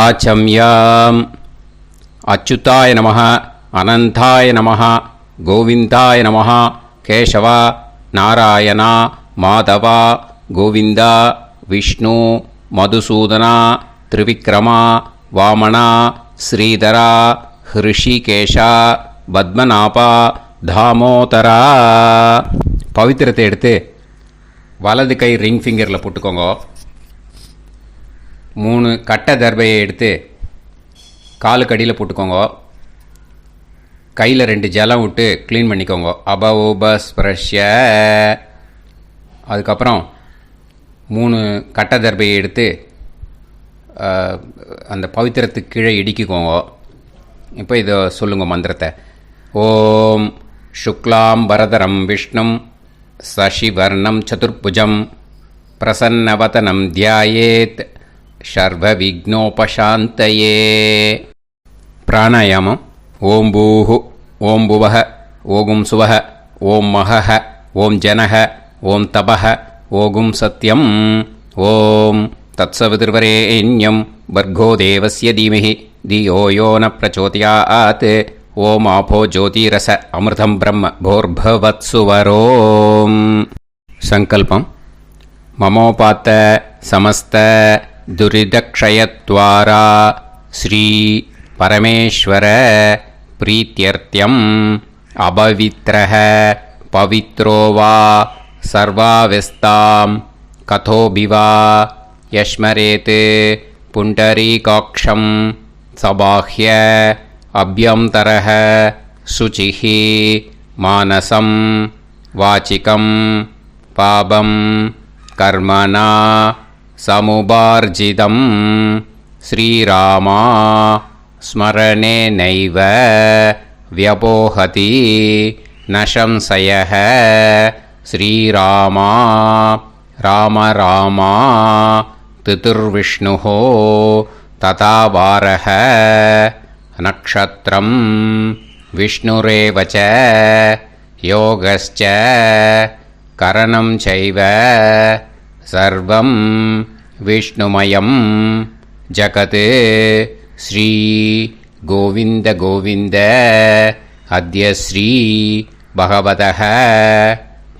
ஆச்சம்யாம். அச்சுதாய நமः, அனந்தாய நமः, கோவிந்தாய நமः, கேசவா, நாராயணா, மாதவா, கோவிந்தா, விஷ்ணு, மதுசூதனா, திரிவிக்ரமா, வாமனா, ஸ்ரீதரா, ஹிருஷிகேஷா, பத்மநாபா, தாமோதரா. பவித்திரத்தை எடுத்து வலது கை ரிங் ஃபிங்கரில் போட்டுக்கோங்க. 3 கட்டை தர்பையை எடுத்து காலுக்கு அடியில் போட்டுக்கோங்க. கையில் 2 ஜலம் விட்டு க்ளீன் பண்ணிக்கோங்க. அபஓபஸ்பிரஷ்ய. அதுக்கப்புறம் 3 கட்டை தர்பையை எடுத்து அந்த பவித்திரத்துக்கு கீழே இடிக்கிக்கோங்க. இப்போ இதை சொல்லுங்க மந்திரத்தை. ஓம் சுக்லாம் வரதரம் விஷ்ணும் சசிவர்ணம் சதுர்புஜம் பிரசன்னவதனம் தியாயேத் சர்வ விக்னோபசாந்தயே. பிராணாயாமம். ஓம் பூஹு, ஓம் புவஹ, ஓகும் சுவஹ, ஓம் மஹஹ, ஓம் ஜனஹ, ஓம் தபஹ, ஓகும் சத்யம். ஓம் தத்சவிதுர்வரேண்யம் வர்கோ தேவஸ்ய தீமஹி தியோ யோ ந பிரச்சோதயாத். ஓம் ஆபோ ஜோதிரச அமிர்தம் பிரம்ம போர்பவத்சுவரோம். சங்கல்பம். மமோபாத்த சமஸ்த துரிதக்ஷயத்வாரா ஸ்ரீ பரமேஸ்வர பிரீத்யர்த்தியம் அபவித்ரஹ பவித்ரோ வா சர்வாவஸ்தாம் கதோபிவா யஸ்மரேத் புண்டரீகாக்ஷம் சபாஹ்ய அப்யந்தரஹ சுசிஹ மானசம் வாசிகம் பாபம் கர்மணா சமுபார்ஜிதம் ஸ்ரீராமா ஸ்மரணேனைவ வ்யபோஹதி நசம்சயஹ. ஸ்ரீராமா ராம ராமா திதுர்விஷ்ணுः ததா வாரஹ. நக்ஷத்ரம் விஷ்ணுரேவ ச யோகஸ்ச கரணம் சைவ சர்வம் விஷ்ணுமயம் ஜகத். ஸ்ரீ கோவிந்த கோவிந்த அத்ய ஸ்ரீ பகவதः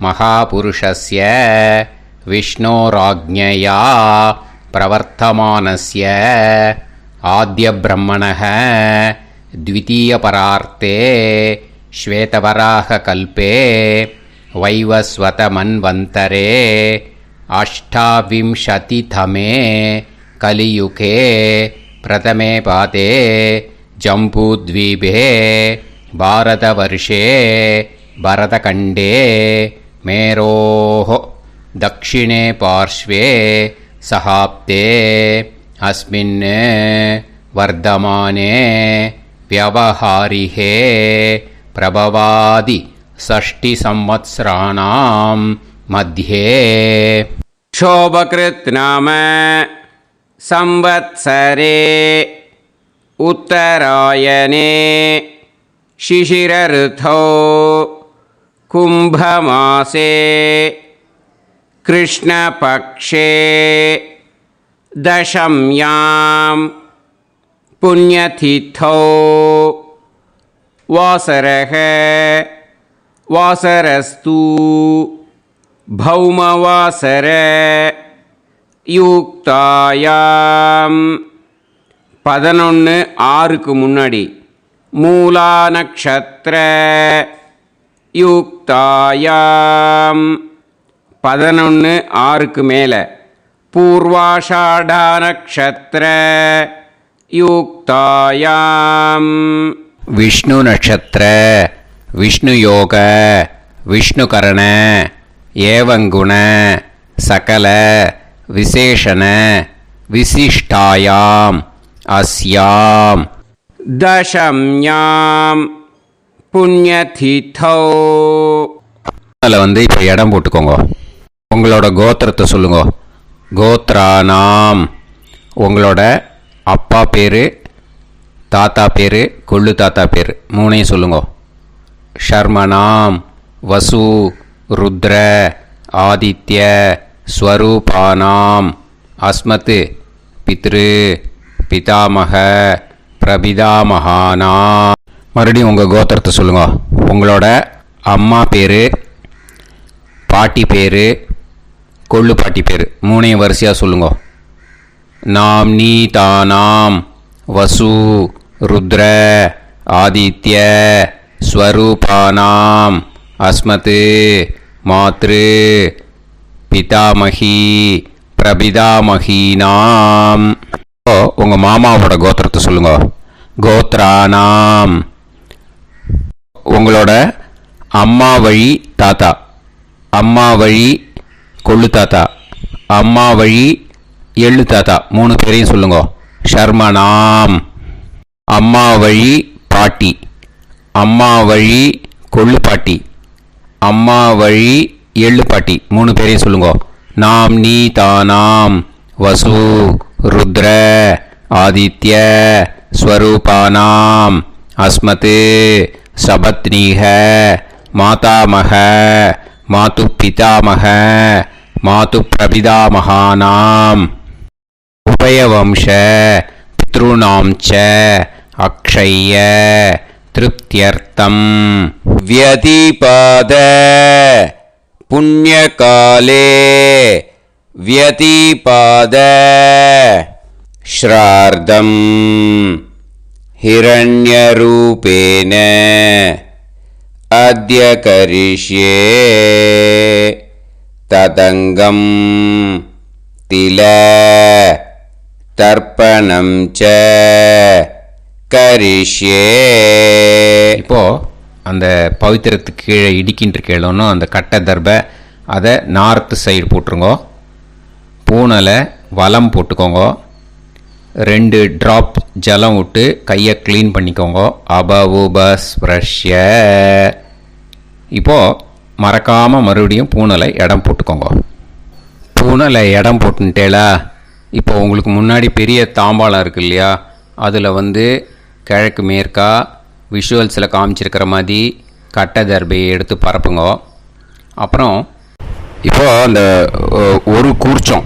மகாபுருஷஸ்ய விஷ்ணோராஜ்ஞயா பிரவர்த்தமானஸ்ய ஆத்ய பிரம்மணः த்விதீயபரார்த்தே ஸ்வேதவராக கல்பே வைவஸ்வத மன்வந்தரே அஷ்டாவிம்சதிதமே கலியுகே பிரதமே பாதே ஜம்பூத்வீபே பாரதவர்ஷே பரதகண்டே மேரோः தக்ஷிணே பார்ஷ்வே சஹாப்தே அஸ்மின் வர்தமானே व्यवहारिहे प्रभवादि षष्टि संवत्सराणां मध्ये शोभकृत् नाम संवत्सरे उत्तरायणे शिशिर ऋतौ कुंभमासे कृष्णपक्षे दशम्यां पुण्यतिथौ वासरः वासरस्तु भौमवासर யுக்தாயாம் 11:6 முன்னாடி மூலா நக்ஷத்ர யுக்தாயாம் 11:6 மேலே பூர்வாஷாடா நக்ஷத்ர யுக்தாயாம் விஷ்ணு நக்ஷத்ர விஷ்ணு யோக விஷ்ணுகரண ஏவங்குண சகல விசேஷண விசிஷ்டாயாம் அஸ்யாம் தசம்யாம் புண்ணியதிதௌ. அதில் இப்போ இடம் போட்டுக்கோங்க. உங்களோட கோத்திரத்தை சொல்லுங்க. கோத்ரானாம் உங்களோட அப்பா பேர், தாத்தா பேர், கொள்ளு தாத்தா பேர் 3ஐயும் சொல்லுங்க. ஷர்மனாம் வசு ருத்ர ஆதித்ய ஸ்வரூபானாம் அஸ்மத் பித்ரு பிதாமக பிரபிதாமகானா. மறுபடியும் உங்கள் கோத்திரத்தை சொல்லுங்க. உங்களோட அம்மா பேர், பாட்டி பேர், கொள்ளு பாட்டி பேர் மூணையும் வரிசையாக சொல்லுங்க. நாம் நீ தானாம் வசு ருத்ர ஆதித்ய ஸ்வரூபானாம் அஸ்மத் மாத்ரு பிதாமகி பிரபிதாமகீனாம். உங்கள் மாமாவோட கோத்திரத்தை சொல்லுங்க. கோத்ரானாம். உங்களோட அம்மா வழி தாத்தா, அம்மா வழி கொள்ளு தாத்தா, அம்மா வழி எள்ளு தாத்தா மூணு பேரையும் சொல்லுங்க. ஷர்மனாம். அம்மா வழி பாட்டி, அம்மா வழி கொள்ளு பாட்டி, அம்மா வழி எள்ளு பாட்டி மூணு பேரையும் சொல்லுங்க. நாம் நீ தானாம் வசு ருத்ர ஆதித்ய ஸ்வரூபானாம் அஸ்மத் சபத்னீக மாதாமக மாது பிதாமக மாது பிரபிதாமகானாம் உபயவம்ச பித்ருணாம் ச அக்ஷய திருப்தியர்த்தம் வியதிபாத புண்ணியகாலே வியதிபாத ஸ்ரார்த்தம் ஹிரண்யரூபேன அத்ய கரிஷ்யே ததங்கம் தில தர்ப்பணம் ச கரிஷ்யே. இப்போது அந்த பவித்திரத்துக்கு கீழே இடிக்கின்ற கேளோன்னு அந்த கட்டை தர்பை அதை நார்த்து சைடு போட்டுருங்க. பூனலை வலம் போட்டுக்கோங்க. 2 ட்ராப் ஜலம் விட்டு கையை க்ளீன் பண்ணிக்கோங்க. அபவுபஸ்ப்ரஷ்ய. இப்போது மறக்காமல் மறுபடியும் பூனலை இடம் போட்டுக்கோங்க. பூனலை இடம் போட்டுட்டேலா. இப்போ உங்களுக்கு முன்னாடி பெரிய தாம்பாளம் இருக்குது இல்லையா, அதில் கிழக்கு மேற்கா விஷுவல்ஸில் காமிச்சிருக்கிற மாதிரி கட்டை தர்பையை எடுத்து பரப்புங்க. அப்புறம் இப்போது அந்த ஒரு கூர்ச்சம்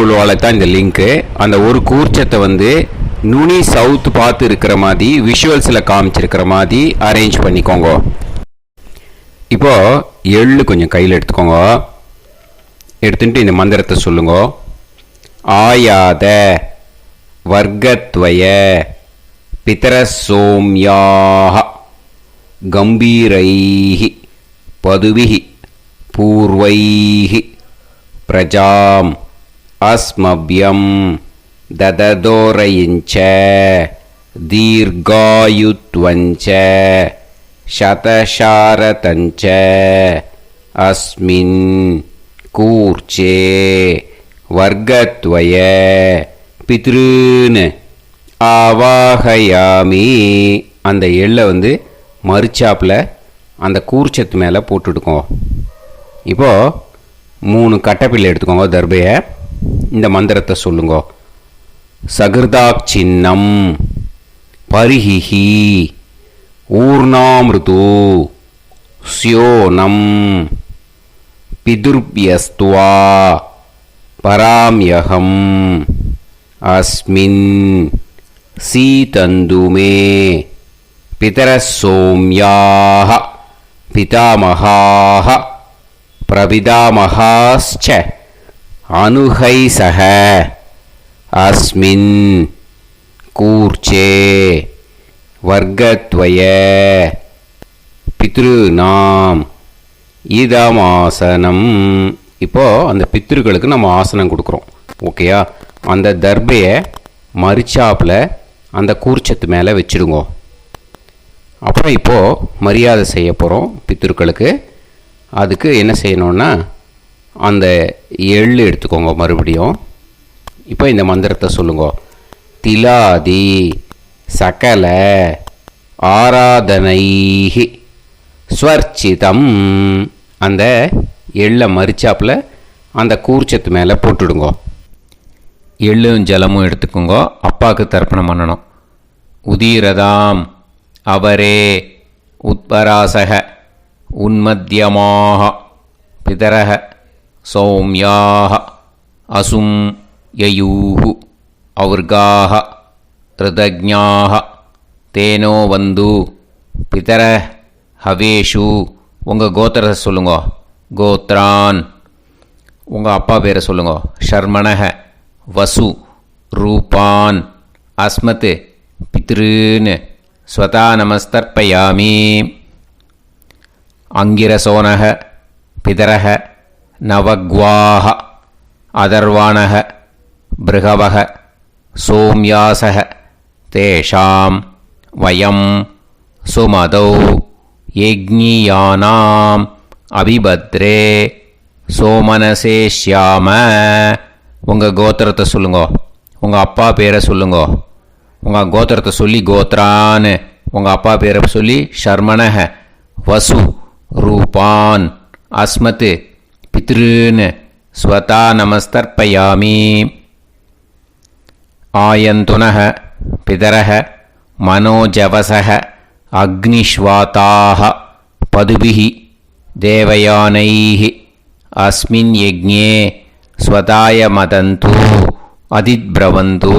உள்ளவாளை தான் இந்த லிங்க்கு. அந்த ஒரு கூர்ச்சத்தை நுனி சவுத்து பார்த்து இருக்கிற மாதிரி விஷுவல்ஸில் காமிச்சிருக்கிற மாதிரி அரேஞ்ச் பண்ணிக்கோங்க. இப்போது எள்ளு கொஞ்சம் கையில் எடுத்துக்கோங்க. எடுத்துட்டு இந்த மந்திரத்தை சொல்லுங்க. ஆயாத வர்க்கத்வய பிதரசோம்யாக கம்பீரைஹி பதுவிஹி பூர்வைஹி பிரஜாம் அஸ்மப்யம் தததோரயிஞ்ச தீர்காயுத்வஞ்ச சதசாரதஞ்ச அஸ்மின் கூர்ச்சே வர்க்கத்வய பித்ருன்னு ஆவாகயாமி. அந்த எள்ளை மறுச்சாப்பில் அந்த கூர்ச்சத்து மேலே போட்டுடுக்கோங்க. இப்போது 3 கட்டைப்பிள்ளை எடுத்துக்கோங்க. தர்பையை இந்த மந்திரத்தை சொல்லுங்க. சகிருதாக் சின்னம் பரிஹிஹி ஊர்ணாமிருது ஸ்யோனம் பிதுர்பியஸ்துவா பராம்யகம் அஸ்மின் சீதந்துமே பிதரசோம்யாக பிதாமகாः பிரபிதாமகாஸ்ச அனுகைசக அஸ்மின் கூர்ச்சே வர்க்கத்வய பித்ருநாம் இதமாசனம். இப்போது அந்த பித்ருக்களுக்கு நம்ம ஆசனம் கொடுக்குறோம். ஓகேயா? அந்த தர்பையை மறுச்சாப்பில் அந்த கூர்ச்சத்து மேலே வச்சுடுங்க. அப்புறம் இப்போது மரியாதை செய்ய போகிறோம் பித்ருக்களுக்கு. அதுக்கு என்ன செய்யணுன்னா அந்த எள்ளு எடுத்துக்கோங்க. மறுபடியும் இப்போ இந்த மந்திரத்தை சொல்லுங்க. திலாதி சகல ஆராதனைஹி ஸ்வர்ச்சிதம். அந்த எள்ளை மரிச்சாப்பில் அந்த கூர்ச்சத்து மேலே போட்டுடுங்க. எள்ளும் ஜலமும் எடுத்துக்கோங்க. அப்பாவுக்கு தர்ப்பணம் பண்ணணும். உதீரதாம் அவரே உத்பராசக உன்மத்தியமாக பிதரக சௌமியாக அசும் யயூஹு அவர்காக ரிதஜ்ஞாஹ தேனோ வந்து பிதர ஹவேஷு உங்கள் கோத்திரத்தை சொல்லுங்க. கோத்ரான் உங்கள் அப்பா பேரை சொல்லுங்க. ஷர்மணஹ வசு ரூபான் அஸ்மத் பித்ருன்னு ஸ்வதா நமஸ்தர்ப்பயாமி. அங்கிரசோனஹ பிதரஹ நவக்வாஹ அதர்வாணஹ பிருகவஹ சோம்யாசஹ தேஷாம் வயம் சுமதௌ யஜ்ஞியானாம் அபிபத்ரே சோமனசேஷ்யாம. உங்கள் கோத்திரத்தை சொல்லுங்க. உங்கள் அப்பா பேரை சொல்லுங்க. உங்கள் கோத்திரத்தை சொல்லி கோத்ரான்னு உங்கள் அப்பா பேரை சொல்லி ஷர்மணஹ வசு ரூபான் அஸ்மத் பித்ருன்னு ஸ்வதா நமஸ்தர்ப்பயாமி. ஆயந்துனஹ பிதரஹ மனோஜவசஹ அக்னிஷ்வாதாஹ பதுபிஹி தேவயானைஹி அஸ்மின் யஜ்ஞே ஸ்வதாய மதந்து அதித்ப்ரவந்து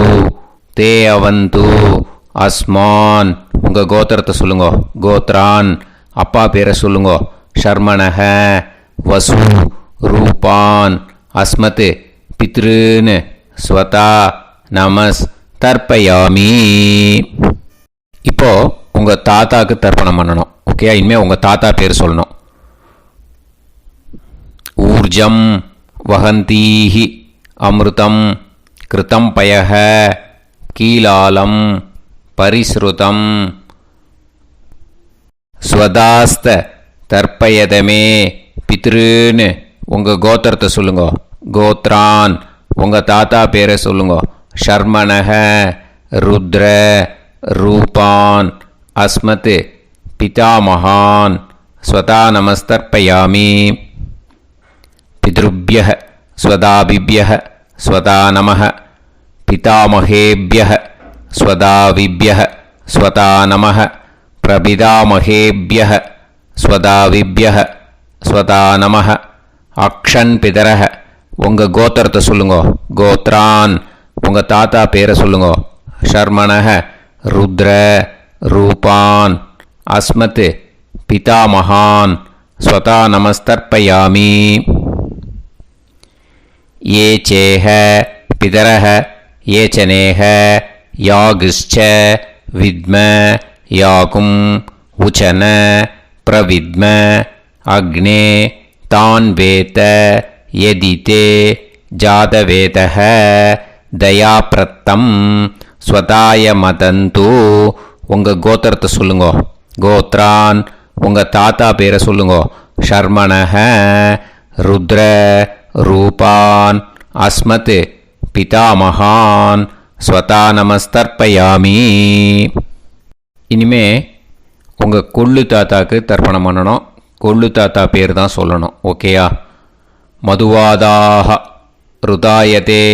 தே அவந்து அஸ்மான். உங்கள் கோத்திரத்தை சொல்லுங்க. கோத்ரான் அப்பா பேரை சொல்லுங்க. ஷர்மணஹ வசு ரூபான் அஸ்மத் பித்ருன்னு ஸ்வதா நமஸ் தர்ப்பயாமி. இப்போ உங்கள் தாத்தாவுக்கு தர்ப்பணம் பண்ணணும். ஓகே, இனிமேல் உங்கள் தாத்தா பேர் சொல்லணும். ஊர்ஜம் வஹந்தீஹி அமிர்தம் கிருதம் பயஹ கீலாலம் பரிஸ்ருதம் ஸ்வதாஸ்த தர்ப்பயதமே பித்ருன்னு உங்கள் கோத்திரத்தை சொல்லுங்க. கோத்ரான் உங்கள் தாத்தா பேரை சொல்லுங்க. ஷர்மணஹ ருத்ர ரூபான் அஸ்மத் பிதாமகான் ஸ்வதா நமஸ்தர்ப்பயாமி. பித்ருப்யஹ ஸ்வதாபிப்யஹ ஸ்வதா நமஹ பிதாமகேப்யஹ ஸ்வதாவிப்யஹ ஸ்வதா நமஹ பிரபிதாமகேப்யஹ ஸ்வதாவிப்யஹ ஸ்வதா நமஹ. அக்ஷன் பிதரஹ உங்கள் கோத்திரத்தை சொல்லுங்க. கோத்ரான் உங்கள் தாத்தா பேரை சொல்லுங்க. ஷர்மணஹ ருத்ர ரூபான் அஸ்மத் பிதாமகான் ஸ்வதா நமஸ்தர்ப்பயாமி. ये चेह पितरः ये च नेह यागश्च विद्म याकुं उचन प्रविद्म अग्ने तान् वेत यदिते जातवेतः दयाप्रत्तं स्वताय मदन्तु. உங்கள் கோத்திரத்தை சொல்லுங்க. கோத்ரான் உங்கள் தாத்தா பேரை சொல்லுங்க. ஷர்மணஹ ருத்ர ரூபான் அஸ்மத் பிதாமகான் ஸ்வதா நமஸ்தர்ப்பயாமி. இனிமே உங்கள் கொள்ளு தாத்தாக்கு தர்ப்பணம் பண்ணணும். கொள்ளு தாத்தா பேர் தான் சொல்லணும். ஓகேயா? மதுவாதாக ருதாயதே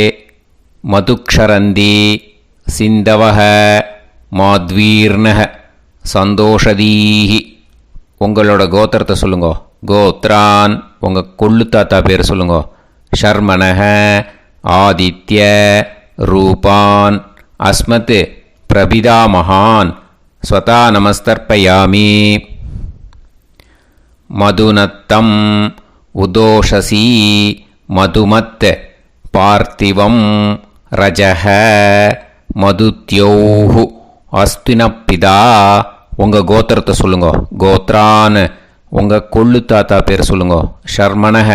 மதுக்ஷரந்தி சிந்தவஹ மாத்வீர்ணஹ சந்தோஷதீஹி. உங்களோட கோத்திரத்தை சொல்லுங்க. கோத்ரான் உங்கள் கொள்ளு தாத்தா பேர் சொல்லுங்க. ஷர்மணஹ ஆதித்ய ரூபான் அஸ்மத் பிரபிதாமகான் ஸ்வதா நமஸ்தர்ப்பயாமி. மதுநத்தம் உதோஷசி மதுமத் பார்த்திவம் ரஜஹ மதுத்யோஹு அஸ்தினப்பிதா. உங்கள் கோத்திரத்தை சொல்லுங்க. கோத்ரான் உங்கள் கொள்ளு தாத்தா பேர் சொல்லுங்க. ஷர்மணஹ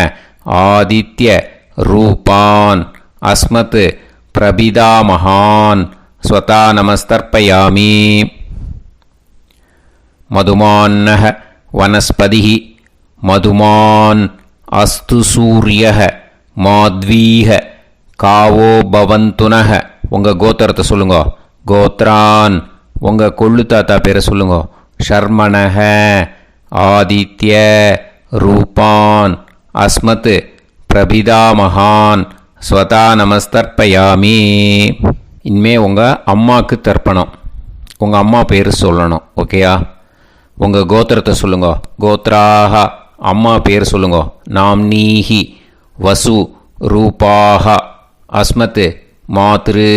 ஆதித்ய ரூபான் அஸ்மத் பிரபிதாமகான் ஸ்வதா நமஸ்தர்ப்பயாமி. மதுமான்னஹ வனஸ்பதிஹி மதுமான் அஸ்து சூரியஹ மாத்வீஹ காவோ பவந்துனஹ. உங்கள் கோத்திரத்தை சொல்லுங்க. கோத்ரான் உங்கள் கொள்ளு தாத்தா பேரை சொல்லுங்க. ஷர்மணஹ ஆதித்ய ரூபான் அஸ்மத் பிரபிதாமகான் ஸ்வதா நமஸ்தர்ப்பயாமி. இனிமே உங்கள் அம்மாவுக்கு தர்ப்பணம். உங்கள் அம்மா பேர் சொல்லணும். ஓகேயா? உங்கள் கோத்திரத்தை சொல்லுங்க. கோத்ராக அம்மா பேர் சொல்லுங்க. நாம்னீஹி வசு ரூபாக அஸ்மத் மாத்ரு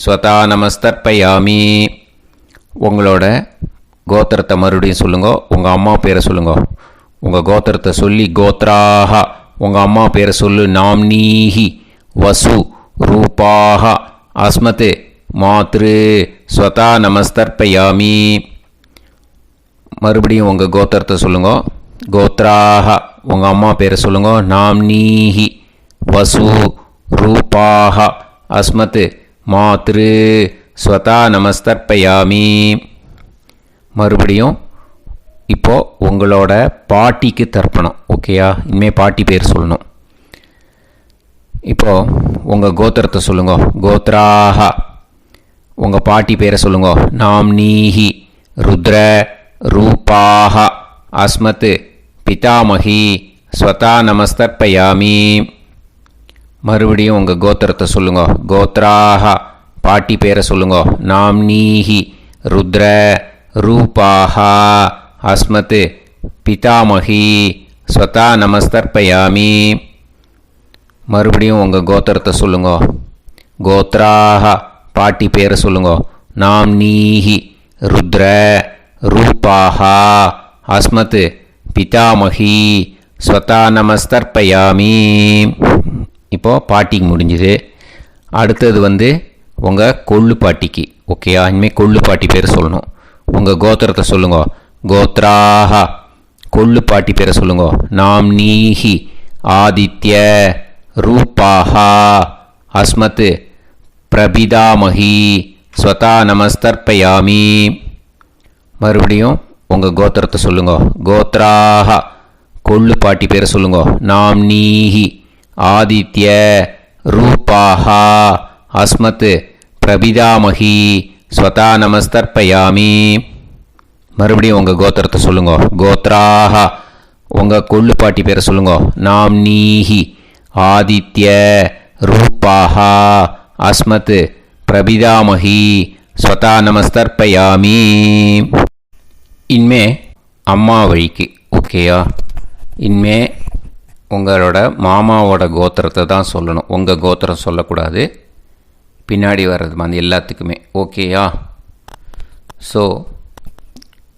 ஸ்வதா நமஸ்தர்ப்பயாமி. உங்களோட கோத்திரத்தை மறுபடியும் சொல்லுங்க. உங்கள் அம்மா பேரை சொல்லுங்க. உங்கள் கோத்திரத்தை சொல்லி கோத்ராஹா. உங்கள் அம்மா பேரை சொல்லு. நாம்னீஹி வசு ரூபாஹா அஸ்மத் மாத்ரு ஸ்வதா நமஸ்தர்ப்பயாமி. மறுபடியும் உங்கள் கோத்திரத்தை சொல்லுங்க. கோத்ராஹா. உங்கள் அம்மா பேரை சொல்லுங்க. நாம்னீஹி வசு ரூபாஹா அஸ்மத் மாத்ரு ஸ்வதா நமஸ்தர்ப்பயாமி. மறுபடியும் இப்போது உங்களோட பாட்டிக்கு தர்ப்பணம். ஓகேயா? இனிமேல் பாட்டி பேர் சொல்லணும். இப்போது உங்கள் கோத்திரத்தை சொல்லுங்க. கோத்ராஹா. உங்கள் பாட்டி பேரை சொல்லுங்க. நாம்னீஹி ருத்ர ரூபாஹா அஸ்மத் பிதாமகி ஸ்வதா நமஸ்தர்ப்பயாமி. மறுபடியும் உங்கள் கோத்திரத்தை சொல்லுங்க. கோத்ராஹா. பாட்டி பேரை சொல்லுங்க. நாம்னீஹி ருத்ர ரூபாஹா அஸ்மத் பிதாமகி ஸ்வதா நமஸ்தர்ப்பயாமி. மறுபடியும் உங்கள் கோத்திரத்தை சொல்லுங்க. கோத்ராஹா. பாட்டி பேரை சொல்லுங்க. நாம்னீஹி ருத்ர ரூபாஹா அஸ்மத் பிதாமகி ஸ்வதா நமஸ்தர்ப்பயாமி. இப்போது பாட்டிக்கு முடிஞ்சுது. அடுத்தது உங்கள் கொள்ளு பாட்டிக்கு. ஓகேயா? இனிமேல் கொள்ளு பாட்டி பேர் சொல்லணும். உங்கள் கோத்திரத்தை சொல்லுங்க. கோத்ராஹா. கொள்ளு பாட்டி பேரை சொல்லுங்க. நாம்னீஹி ஆதித்ய ரூபாஹா அஸ்மத் பிரபிதாமகி ஸ்வதா நமஸ்தர்ப்பயாமி. மறுபடியும் உங்கள் கோத்திரத்தை சொல்லுங்க. கோத்ராஹா. கொள்ளு பாட்டி பேரை சொல்லுங்க. நாம்னீஹி ஆதித்ய ரூபாஹா அஸ்மத் பிரபிதாமகி ஸ்வதா நமஸ்தர்ப்பயாமி. மறுபடியும் உங்கள் கோத்திரத்தை சொல்லுங்க. கோத்ராஹா. உங்கள் கொள்ளு பாட்டி பேரை சொல்லுங்க. நாம்னீஹி ஆதித்ய ரூபாஹா அஸ்மத் பிரபிதாமகி ஸ்வதா நமஸ்தர்ப்பயாமி. இனிமே அம்மா வழிக்கு. ஓகேயா? இனிமே உங்களோட மாமாவோட கோத்திரத்தை தான் சொல்லணும். உங்கள் கோத்திரம் சொல்லக்கூடாது. பின்னாடி வர்றது எல்லாத்துக்குமே. ஓகேயா? ஸோ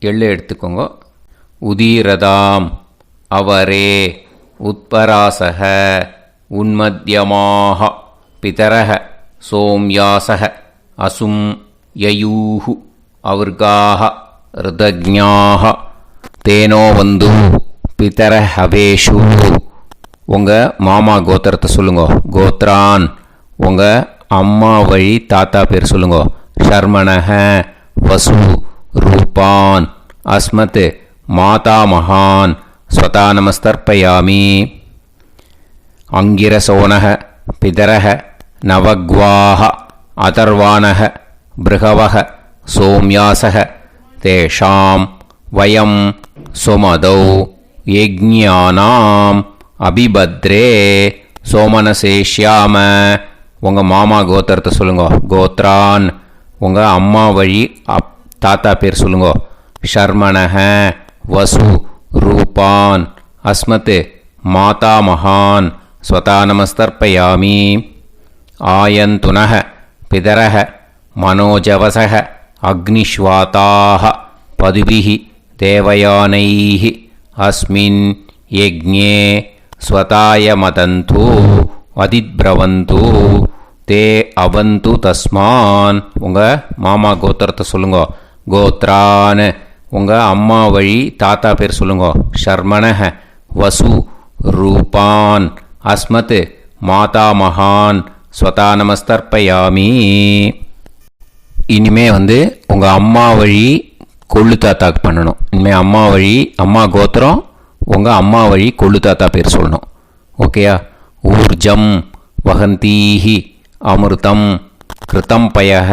எள்ளு எடுத்துக்கோங்க. உதீரதாம் அவரே உத்பராசக உன்மத்யமாக பிதரக சோம்யாசக அசும் யயூஹு அவர்காக ருதஜ்ஞாக தேனோ வந்து பிதர ஹவேஷு. உங்கள் மாமா கோத்திரத்தை சொல்லுங்க. கோத்ரான். உங்கள் அம்மா வழி தாத்தா பேர் சொல்லுங்க. ஷர்மணஹ வசு ரூபான் அஸ்மத் மாதா மகான் ஸ்வதா நமஸ்தர்ப்பயாமி. அங்கிரசோனஹ பிதரஹ நவக்வாஹ அதர்வாணஹ பிருகவஹ சோம்யாசஹ தேஷாம் வயம் சுமதௌ யஜ்ஞானாம் அபிபத்ரே சோமனசேஷ்யாம. உங்கள் மாமா கோத்திரத்தை சொல்லுங்க. கோத்ரான். உங்கள் அம்மா வழி தாத்தா பேர் சொல்லுங்க. ஷர்மணஹ வசு ரூபான் அஸ்மத் மாதா மகான் ஸ்வதா நமஸ்தர்ப்பயாமி. ஆயந்துனஹ பிதரஹ மனோஜவசஹ அக்னிஷ்வாதாஹ பதுபிஹி தேவயானைஹி அஸ்மின் யஜ்ஞே ஸ்வதாய மதந்து அதிப்ரவந்து தே அவந்து தஸ்மான். உங்கள் மாமா கோத்திரத்தை சொல்லுங்க. கோத்ரான். உங்கள் அம்மா வழி தாத்தா பேர் சொல்லுங்க. ஷர்மணஹ வசு ரூபான் அஸ்மத் மாதா மகான் ஸ்வதா நமஸ்தர்ப்பயாமி. இனிமே உங்கள் அம்மா வழி கொள்ளு தாத்தாக்கு பண்ணணும். இனிமேல் அம்மா வழி அம்மா கோத்திரம் உங்கள் அம்மா வழி கொள்ளு தாத்தா பேர் சொல்லணும். ஓகேயா? ஊர்ஜம் வகந்தீஹி அமிர்தம் கிருதம் பயஹ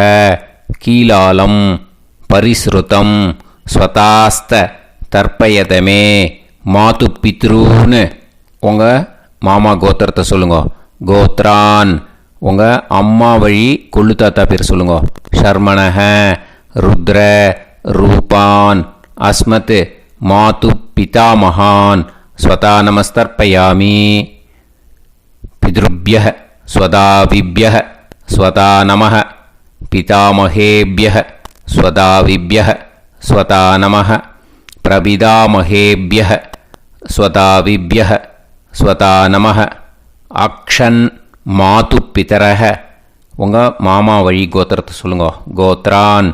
கீலாலம் பரிஸ்ருதம் ஸ்வதாஸ்த தர்ப்பயதமே மாது பித்ரூன்னு. உங்கள் மாமா கோத்திரத்தை சொல்லுங்க. கோத்ரான். உங்கள் அம்மா வழி கொள்ளு தாத்தா பேர் சொல்லுங்க. ஷர்மணஹ ருத்ர ரூபான் அஸ்மத் மாது பிதாமகான் ஸ்வதா நமஸ்தர்ப்பயாமி. பித்ருப்யः ஸ்வதாவிப்யः ஸ்வதா நமः பிதாமகேப்யः ஸ்வதாவிப்யः ஸ்வதா நமः பிரபிதாமகேப்யः ஸ்வதாவிப்யः ஸ்வதா நமः அக்ஷன் மாது பிதரஹ உங்கள் மாமா வழி கோத்திரத்தை சொல்லுங்க. கோத்ரான்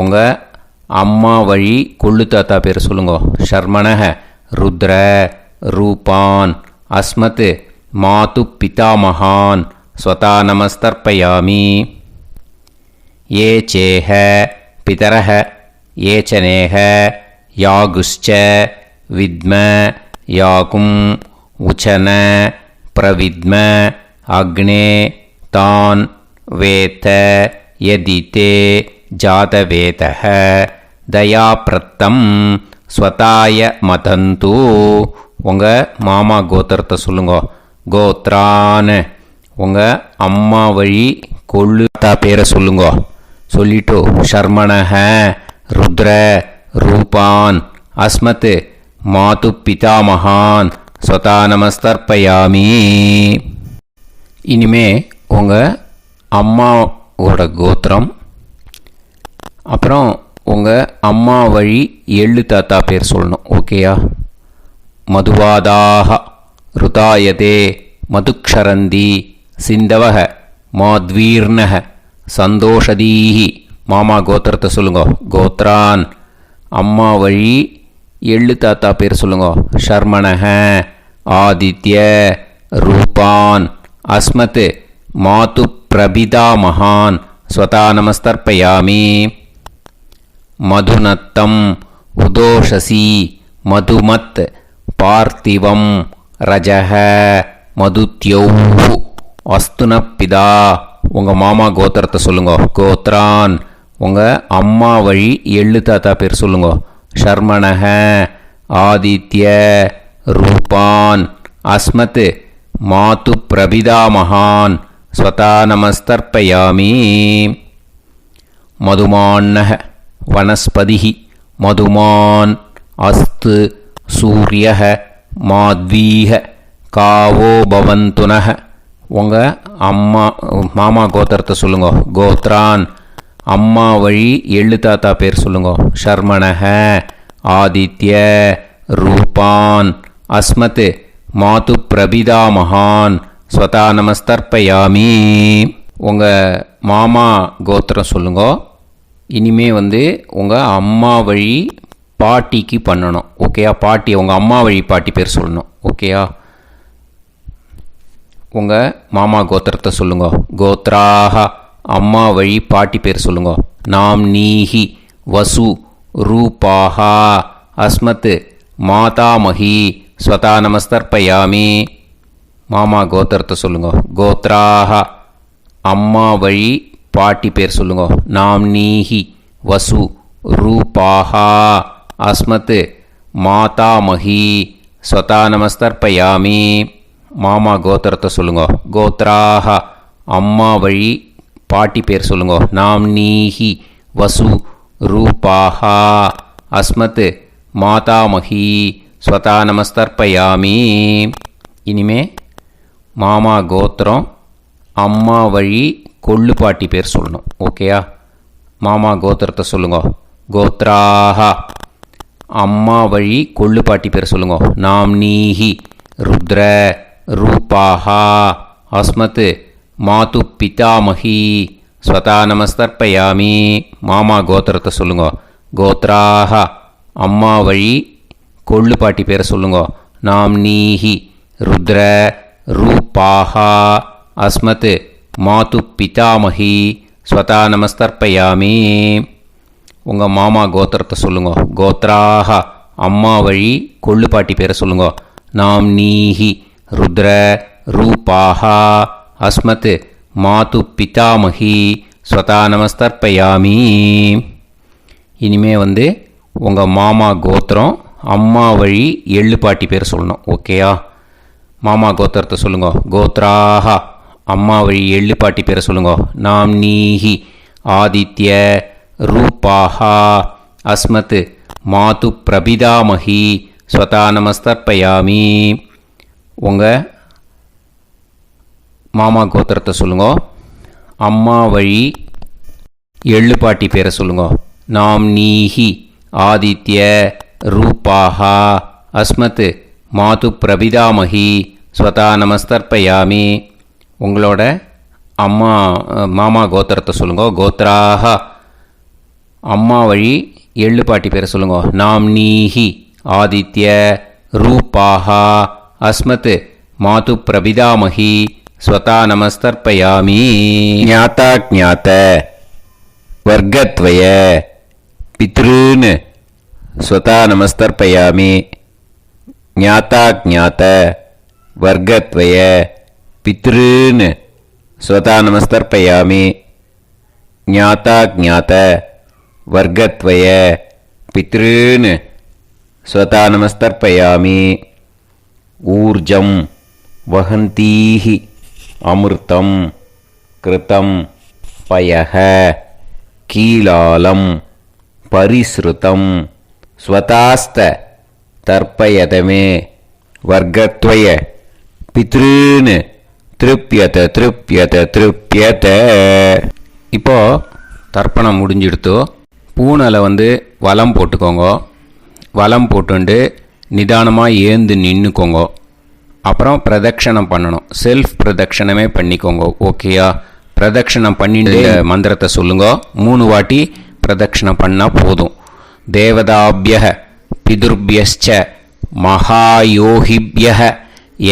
உங்கள் அம்மா வழி கொள்ளு தாத்தா பேர் சொல்லுங்க. ஷர்மணஹ ருத்ர ரூபான் அஸ்மத் மாது பிதாமகான் ஸ்வதா நமஸ்தர்ப்பயாமி. ये चेह पितरः ये च नेह यागुश्च विद्म याकुम् उचन प्रविद्म अग्ने तान् वेत यदिते जातवेतः दयाप्रत्तं स्वताय मदन्तु உங்கள் மாமா கோத்திரத்தை சொல்லுங்க. கோத்ரான் உங்கள் அம்மா வழி கொள்ளு தாத்தா பேரை சொல்லுங்க. சொல்லிட்டு ஷர்மணஹ ருத்ர ரூபான் அஸ்மத் மாது பிதாமகான் ஸ்வதா நமஸ்தர்ப்பயாமி. இனிமே உங்கள் அம்மாவோட கோத்திரம், அப்புறம் உங்கள் அம்மா வழி எள்ளு தாத்தா பேர் சொல்லணும். ஓகேயா? மதுவாதாக ருதாயதே மதுக்ஷரந்தி சிந்தவக மாத்வீர்ணக சந்தோஷதீஹி. மாமா கோத்திரத்தை சொல்லுங்க. கோத்ரான் அம்மா வழி எள்ளு தாத்தா பேர் சொல்லுங்க. ஷர்மணஹ ஆதித்ய ரூபான் அஸ்மத் மாது பிரபிதாமகான் ஸ்வதா நமஸ்தர்ப்பயாமி. மதுநத்தம் உதோஷசி மதுமத் பார்த்திவம் ரஜஹ மதுத்யௌஹு அஸ்துனப்பிதா. உங்கள் மாமா கோத்திரத்தை சொல்லுங்க. கோத்ரான் உங்கள் அம்மா வழி எள்ளு தாத்தா பேர் சொல்லுங்க. ஷர்மணஹ ஆதித்ய ரூபான் அஸ்மத் மாது பிரபிதாமகான் ஸ்வதா நமஸ்தர்ப்பயாமி. மதுமான்னஹ வனஸ்பதிஹி மதுமான் அஸ்து சூரியஹ மாத்வீஹ காவோ பவந்துனஹ. உங்கள் மாமா கோத்திரத்தை சொல்லுங்க. கோத்ரான் அம்மா வழி எள்ளு தாத்தா பேர் சொல்லுங்க. ஷர்மணஹ ஆதித்ய ரூபான் அஸ்மத் மாது பிரபிதாமகான் ஸ்வதா நமஸ்தர்ப்பயாமி. உங்கள் மாமா கோத்திரம் சொல்லுங்க. இனிமே உங்கள் அம்மா வழி பாட்டிக்கு பண்ணணும். ஓகேயா? பாட்டி உங்கள் அம்மா வழி பாட்டி பேர் சொல்லணும். ஓகேயா? உங்கள் மாமா கோத்திரத்தை சொல்லுங்க. கோத்ராக அம்மா வழி பாட்டி பேர் சொல்லுங்க. நாம் நீஹி வசு ரூபாஹா அஸ்மத் மாதாமஹி ஸ்வதா நமஸ்தர்ப்பயாமி. மாமா கோத்திரத்தை சொல்லுங்க. கோத்ராக அம்மா வழி பாட்டி பேர் சொல்லுங்க. நாம் நீஹி வசு ரூபாஹா அஸ்மத் மாதாமஹி ஸ்வதா நமஸ்தர்ப்பயாமி. மாமா கோத்திரத்தை சொல்லுங்க. கோத்ராக அம்மா வழி பாட்டி பேர் சொல்லுங்க. நாம் நீஹி வசு ரூபாஹா அஸ்மத் மாதாமஹி ஸ்வதா நமஸ்தர்ப்பயாமி. இனிமே மாமா கோத்திரம் அம்மா வழி கொள்ளு பாட்டி பேர் சொல்லணும். ஓகேயா? மாமா கோத்திரத்தை சொல்லுங்க. கோத்ராக அம்மா வழி கொள்ளு பாட்டி பேர் சொல்லுங்க. நாம் நீஹி ருத்ர ரூபாஹா அஸ்மத் மாது பிதாமஹி ஸ்வதா நமஸ்தர்ப்பயாமி. மாமா கோத்திரத்தை சொல்லுங்க. கோத்ராக அம்மா வழி கொள்ளு பாட்டி பேரை சொல்லுங்க. நாம் நீஹி ருத்ர ரூபாஹா அஸ்மத் மாது பிதாமஹி ஸ்வதா நமஸ்தர்ப்பயாமி. உங்கள் மாமா கோத்திரத்தை சொல்லுங்க. கோத்ராக அம்மா வழி கொள்ளு பாட்டி பேரை சொல்லுங்க. நாம் நீஹி ருத்ர ரூபாஹா அஸ்மத் மாது பிதாமஹி ஸ்வதா நமஸ்தர்ப்பயாமி. இனிமே உங்கள் மாமா கோத்திரம் அம்மா வழி எள்ளு பாட்டி பேர் சொல்லணும். ஓகேயா? மாமா கோத்திரத்தை சொல்லுங்க. கோத்ராக அம்மா வழி எள்ளு பாட்டி பேரை சொல்லுங்க. நாம் நீஹி ஆதித்ய ரூபாஹா அஸ்மத் மாது பிரபிதாமஹி ஸ்வதா நமஸ்தர்ப்பயாமி. உங்கள் மாமா கோத்திரத்தை சொல்லுங்க. அம்மா வழி எள்ளு பாட்டி பேரை சொல்லுங்க. நாம் நீஹி ஆதித்ய ரூபாஹா அஸ்மத் மாது பிரபிதாமகி ஸ்வதா நமஸ்தர்ப்பயாமி. உங்களோட அம்மா மாமா கோத்திரத்தை சொல்லுங்க. கோத்ராஹ அம்மா வழி எள்ளு பாட்டி பேரை சொல்லுங்க. நாம் நீஹி ஆதித்ய ரூபாஹா அஸ்மத் மாது பிரபிதாமகி ஸ்வதா நமஸ்தர்ப்பயாமி. ஞாதா ஞாத வர்க்கத்வய பித்ருன் ஸ்வதா நமஸ்தர்ப்பயாமி. ஞாதா ஞாத வர்க்கத்வய பித்ருன் ஸ்வதா நமஸ்தர்ப்பயாமி. ஞாதா ஞாத வர்க்கத்வய பித்ருன் ஸ்வதா நமஸ்தர்ப்பயாமி. ஊர்ஜம் வஹந்தீஹி அமிர்தம் கிருதம் பயஹ கீலாலம் பரிஸ்ருதம் ஸ்வதாஸ்த தர்ப்பயதமே வர்க்கத்வய பித்ருன் திருப்யத திருப்யத திருப்யத. இப்போது தர்ப்பணம் முடிஞ்சிடுத்தோ. பூனலை வலம் போட்டுக்கோங்க. வலம் போட்டுண்டு நிதானமாக ஏந்து நின்றுக்கோங்க. அப்புறம் பிரதட்சணம் பண்ணணும். செல்ஃப் பிரதட்சணமே பண்ணிக்கோங்க. ஓகேயா? பிரதட்சணம் பண்ணிட்டு மந்திரத்தை சொல்லுங்க. 3 வாட்டி பிரதட்சணம் பண்ணால் போதும். தேவதாபிய பிதுர்பியச்ச மகாயோகிபிய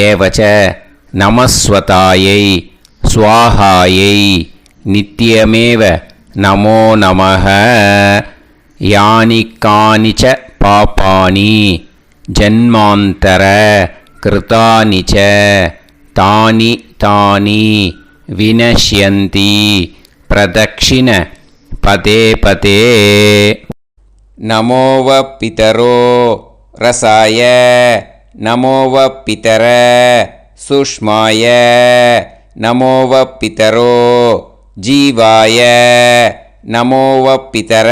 ஏவச்ச நமஸ்வதாயை ஸ்வாஹாயை நித்யமேவ நமோ நமஹ. யானி கானிச்ச பாபானி ஜன்மாந்தர கிருதானி ச தானி தானி வினஷ்யந்தி பிரதக்ஷிண பதே பதே. நமோவ பிதரோ ரசாய நமோவ பிதர சுஷ்மாய நமோவ பிதரோ ஜீவாய நமோவ பிதர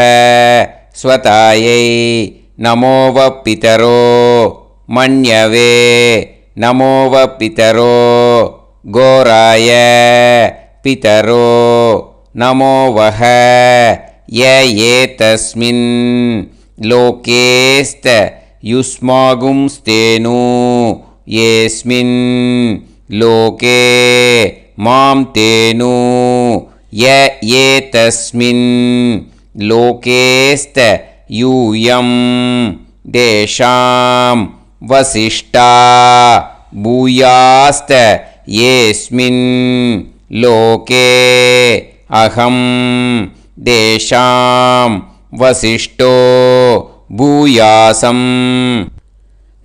ஸ்வதாயை நமோவ பிதரோ மன்யவே நமோவ பிதரோ கோராய பிதரோ நமோவஹ. ய ஏதஸ்மின் லோகேஸ்த யுஸ்மாகும்ஸ்தேனு ஏஸ்மின் லோகே மாம் தேனு. ய ஏதஸ்மின் லோகேஸ்த யூயம் தேஷாம் வசிஷ்டா பூயாஸ்த ஏஸ்மின் லோகே அகம் தேஷாம் வசிஷ்டோ பூயாசம்.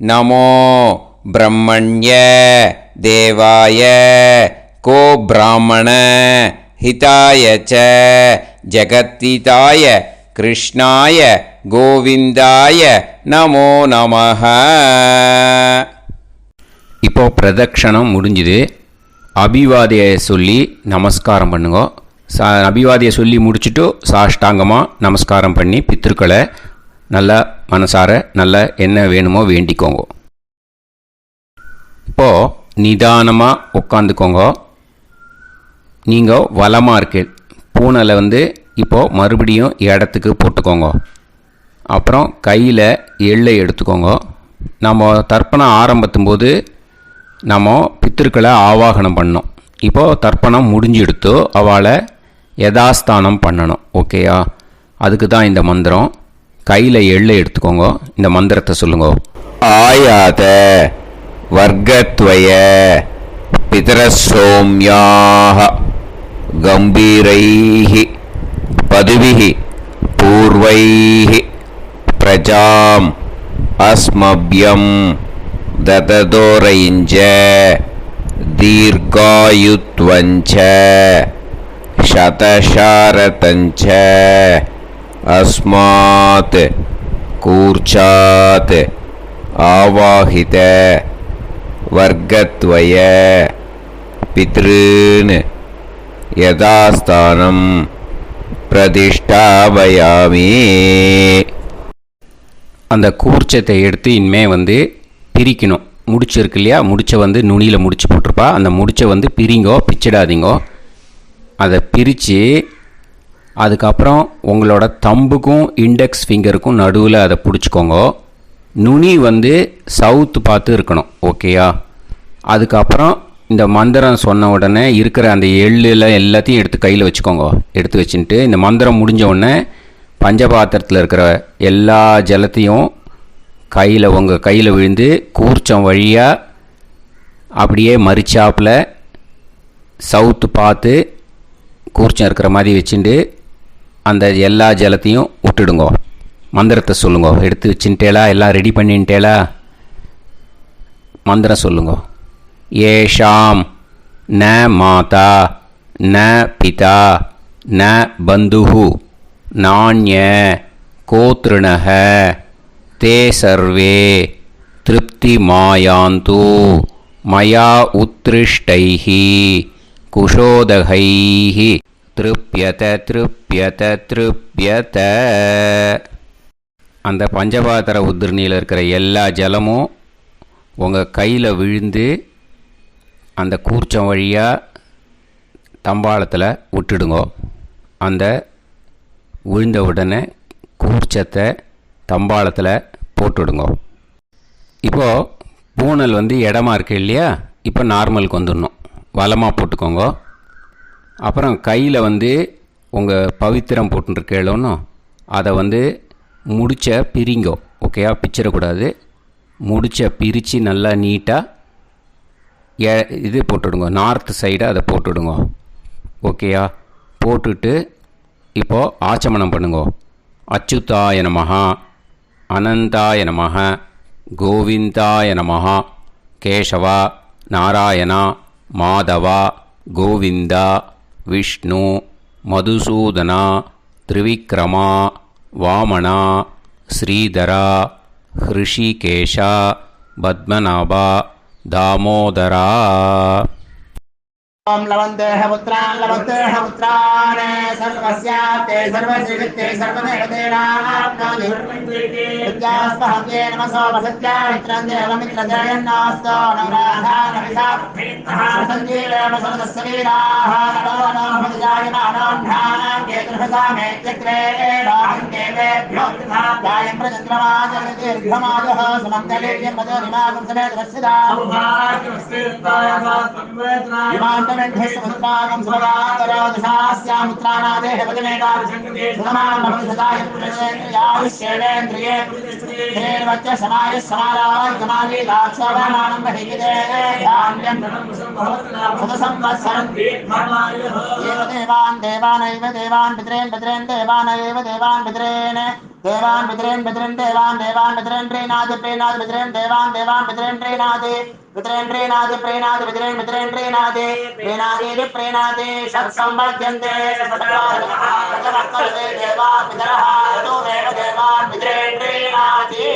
நமோ பிரம்மண்ய தேவாய கோ பிராமண ஹிதாய ச ஜகத்திதாய கிருஷ்ணாய கோவிந்தாய நமோ நமஹ. இப்போ பிரதட்சணம் முடிஞ்சுது. அபிவாதியை சொல்லி நமஸ்காரம் பண்ணுங்க. அபிவாதியை சொல்லி முடிச்சுட்டு சாஷ்டாங்கமாக நமஸ்காரம் பண்ணி பித்ருக்களை நல்லா மனசார நல்லா என்ன வேணுமோ வேண்டிக்கோங்க. இப்போது நிதானமாக உட்காந்துக்கோங்க. நீங்கள் வலமாக இருக்கு பூனலை இப்போது மறுபடியும் இடத்துக்கு போட்டுக்கோங்க. அப்புறம் கையில் எள்ளை எடுத்துக்கோங்க. நம்ம தர்ப்பணம் ஆரம்பித்தும்போது நம்ம பித்திருக்களை ஆவாகனம் பண்ணோம். இப்போது தர்ப்பணம் முடிஞ்செடுத்து அவளை யதாஸ்தானம் பண்ணணும். ஓகேயா? அதுக்கு தான் இந்த மந்திரம். கையில் எள்ளை எடுத்துக்கோங்க. இந்த மந்திரத்தை சொல்லுங்க. ஆயாத வர்க்கத்வய பிதரசோம்யாக கம்பீரைஹி பதுவிஹி பூர்வைஹி பிரஜாம் அஸ்மப்யம் தததோரைஞ்ச தீர்காயுத்வஞ்ச சதசாரதஞ்ச அஸ்மாத் கூர்ச்சாத் ஆவாஹித வர்க்கத்வய பித்ருன் யதாஸ்தானம் பிரதிஷ்டாபயாமி. அந்த கூர்ச்சத்தை எடுத்து இனிமே பிரிக்கணும். முடிச்சிருக்கு இல்லையா? முடிச்சை நுனியில் முடிச்சு போட்டிருப்பா. அந்த முடிச்சை பிரிங்கோ, பிச்சிடாதீங்கோ. அதை பிரித்து அதுக்கப்புறம் உங்களோட தம்புக்கும் இண்டெக்ஸ் ஃபிங்கருக்கும் நடுவில் அதை பிடிச்சிக்கோங்க. நுனி வந்து சவுத்து பார்த்து இருக்கணும். ஓகேயா? அதுக்கப்புறம் இந்த மந்திரம் சொன்ன உடனே இருக்கிற அந்த எள்ளில் எல்லாத்தையும் எடுத்து கையில் வச்சுக்கோங்க. எடுத்து வச்சுட்டு இந்த மந்திரம் முடிஞ்ச உடனே பஞ்சபாத்திரத்தில் இருக்கிற எல்லா ஜலத்தையும் உங்கள் கையில் விழுந்து கூர்ச்சம் வழியாக அப்படியே மறிச்சாப்பில் சவுத்து பார்த்து கூர்ச்சம் இருக்கிற மாதிரி வச்சுட்டு அந்த எல்லா ஜலத்தையும் விட்டுடுங்க. மந்திரத்தை சொல்லுங்க. எடுத்து வச்சுட்டேலா? எல்லாம் ரெடி பண்ணிட்டேலா? மந்திரம் சொல்லுங்க. ஏஷாம் ந மாதா ந பிதா ந பந்துஹு நாண்ய கோத்ருணஹ தே சர்வே திருப்தி மாயாந்து மயா உத்ருஷ்டைஹி குஷோதகைஹி திருப்யத திருப்யத திருப்யத. அந்த பஞ்சபாத்திர உதிரணியில் இருக்கிற எல்லா ஜலமும் உங்கள் கையில் விழுந்து அந்த கூர்ச்சம் வழியாக தம்பாளத்தில் விட்டுடுங்க. அந்த விழுந்த உடனே கூர்ச்சத்தை தம்பாளத்தில் போட்டுவிடுங்க. இப்போது பூனல் வந்து இடமா இருக்கு இல்லையா? இப்போ நார்மலுக்கு வந்துடணும். வலமாக போட்டுக்கோங்க. அப்புறம் கையில் வந்து உங்கள் பவித்திரம் போட்டுருக்கேளோன்னு அதை வந்து முடிச்ச பிரிங்கோ. ஓகேயா? பிச்சிடக்கூடாது. முடிச்ச பிரித்து நல்லா நீட்டாக இது போட்டுடுங்க. நார்த் சைடு அதை போட்டுடுங்க. ஓகேயா? போட்டுட்டு இப்போது ஆச்சமனம் பண்ணுங்க. அச்சுதாய நமஹ அனந்தாய நமஹ கோவிந்தாய நமஹ கேசவா நாராயணா மாதவா கோவிந்தா விஷ்ணு மதுசூதனா திரிவிக்ரமா வாமனா ஸ்ரீதரா ஹிருஷிகேஷா பத்மநாபா தாமோதரா. ओम लवन्तेह पुत्रान् सर्वस्याप्ते सर्वश्रीवित्ते सर्वदेवतेनाप्नोति विद्यास्महव्ये नमसो वसत्यामित्रं देवमित्रजयन्नास्तो नवराधानविषाः सञ्जीवेम सर्वस्वीराः नमो नमः जायमानां केतुर्भसामेत्यग्रे राहं देवेभ्यो जायं प्रचन्द्रमाजगदीर्घमाजः समन्तलीर्यं मदोनिमागं समेत वत्सदा इमान्तमेध्यस्वपुत्रागं सुभगान्तरोदशास्यामुत्रानादेह वदनेकाविशङ्कते सुधमान् भविष्यताय पुरुषेन्द्रियायुष्येवेन्द्रिये हेर्वच्च समायः समाराय कमाली दाक्षोभमानं बहिविदे धान्यं सुदसंवत्सरं एव देवान् देवान् पितरेन् देवानैव देवान् पितरेन् देवान् पितरेन् देवान् पितरेन् प्रीणाति पितरेन् देवान् पितरेन् प्रीणाति प्रीणाति षट्संवर्ध्यन्ते देवा पितरः ततोमेव देवान् पितरेन् प्रीणाति.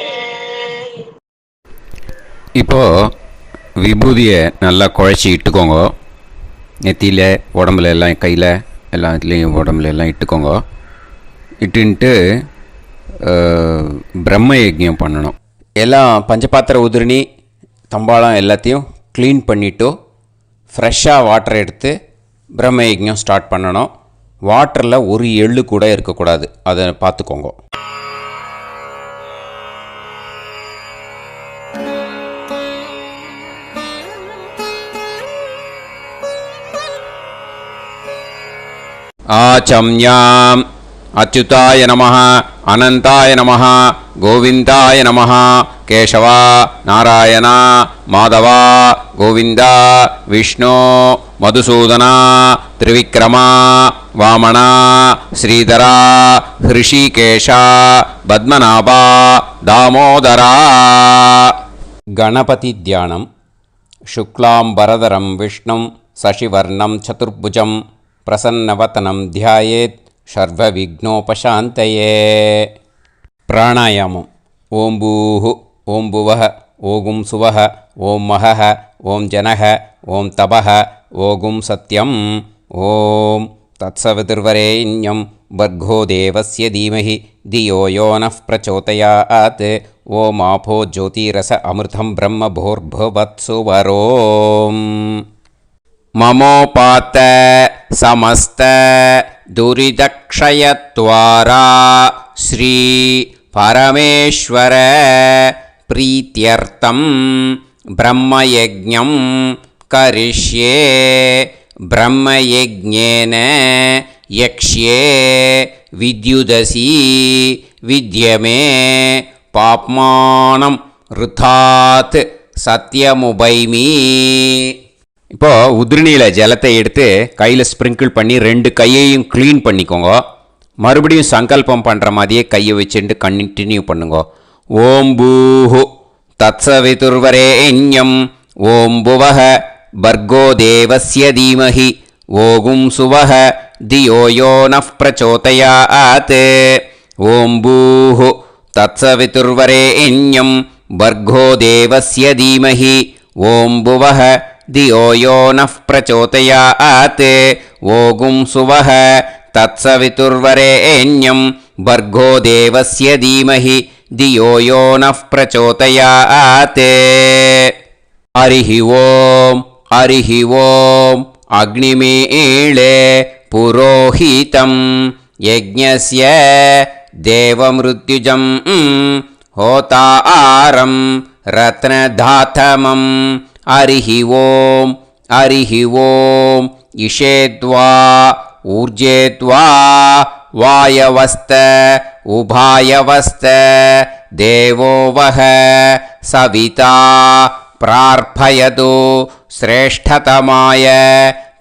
இப்போ விபூதியை நல்லா குழச்சி இட்டுக்கோங்க. நெத்தியில் உடம்புல எல்லாம் கையில் எல்லாத்துலேயும் உடம்புல எல்லாம் இட்டுக்கோங்க. இட்டுன்ட்டு பிரம்ம யஜ்ஞம் பண்ணணும். எல்லாம் பஞ்சபாத்திர உதிரணி தம்பாளம் எல்லாத்தையும் க்ளீன் பண்ணிவிட்டு ஃப்ரெஷ்ஷாக வாட்டர் எடுத்து பிரம்ம யஜ்ஞம் ஸ்டார்ட் பண்ணணும். வாட்டரில் ஒரு எள்ளு கூட இருக்கக்கூடாது. அதை பார்த்துக்கோங்க. ஆச்சம்யாம் அச்சுதாய நமஹ அனந்தாய நமஹ கோவிந்தாய நமஹ கேசவா நாராயணா மாதவா கோவிந்தா விஷ்ணு மதுசூதனா திரிவிக்ரமா வாமனா ஸ்ரீதரா ஹிருஷிகேஷா பத்மநாபா தாமோதரா. கணபதி தியானம். சுக்லாம்பரதரம் விஷ்ணும் சசிவர்ணம் சதுர்புஜம் பிரசன்னவதனம் தியாயேத் சர்வவிக்னோபசாந்தயே. பிராணாயாமம். ஓம் பூஹு ஓம் புவஹ ஓகும் சுவஹ ஓம் மஹஹ ஓம் ஜனஹ ஓம் தபஹ ஓகும் சத்யம். ஓம் தத்சவிதுர்வரேண்யம் வர்கோ தேவஸ்ய தீமஹி தியோ யோ நः பிரச்சோதயாத். ஓம் ஆபோ ஜோதிரஸ அமிர்தம் பிரம்ம பூர்புவத்சு வரோம். மமோபாத்த சமஸ்த दुरितक्षयत्वारा श्री परमेश्वर प्रीत्यर्थं ब्रह्मयज्ञं करिष्ये ब्रह्मयज्ञेन यक्ष्ये विद्युदसि विद्यमे पाप्मानं ருத்தாத் சத்தியமுபைமி. இப்போது உதிரணியில் ஜலத்தை எடுத்து கையில் ஸ்ப்ரிங்கிள் பண்ணி 2 கையையும் க்ளீன் பண்ணிக்கோங்க. மறுபடியும் சங்கல்பம் பண்ணுற மாதிரியே கையை வச்சுட்டு கண்டினியூ பண்ணுங்க. ஓம் பூஹு தத்சவிதுர்வரேண்யம் ஓம் புவஹ பர்கோ தேவஸ்ய தீமஹி ஓகும் சுவஹ தியோ யோ நஃப் பிரச்சோதயாத். ஓம் பூஹு தத்சவிதுர்வரேண்யம் भर्गो देवस्य धीमहि ॐ भुवः धियो यो नः प्रचोदयात्. ओगुं सुवः तत्सवितुर्वरेण्यं भर्गो देवस्य धीमहि धियो यो नः प्रचोदयात्. हरिः ॐ अग्निमीळे पुरोहितं यज्ञस्य देवमृत्युजम् होतारं रत्नधातमं. हरिः ॐ इषेद्वा ऊर्जेद्वा वायवस्त उभायवस्त देवो वः सविता प्रार्थयतु श्रेष्ठतमाय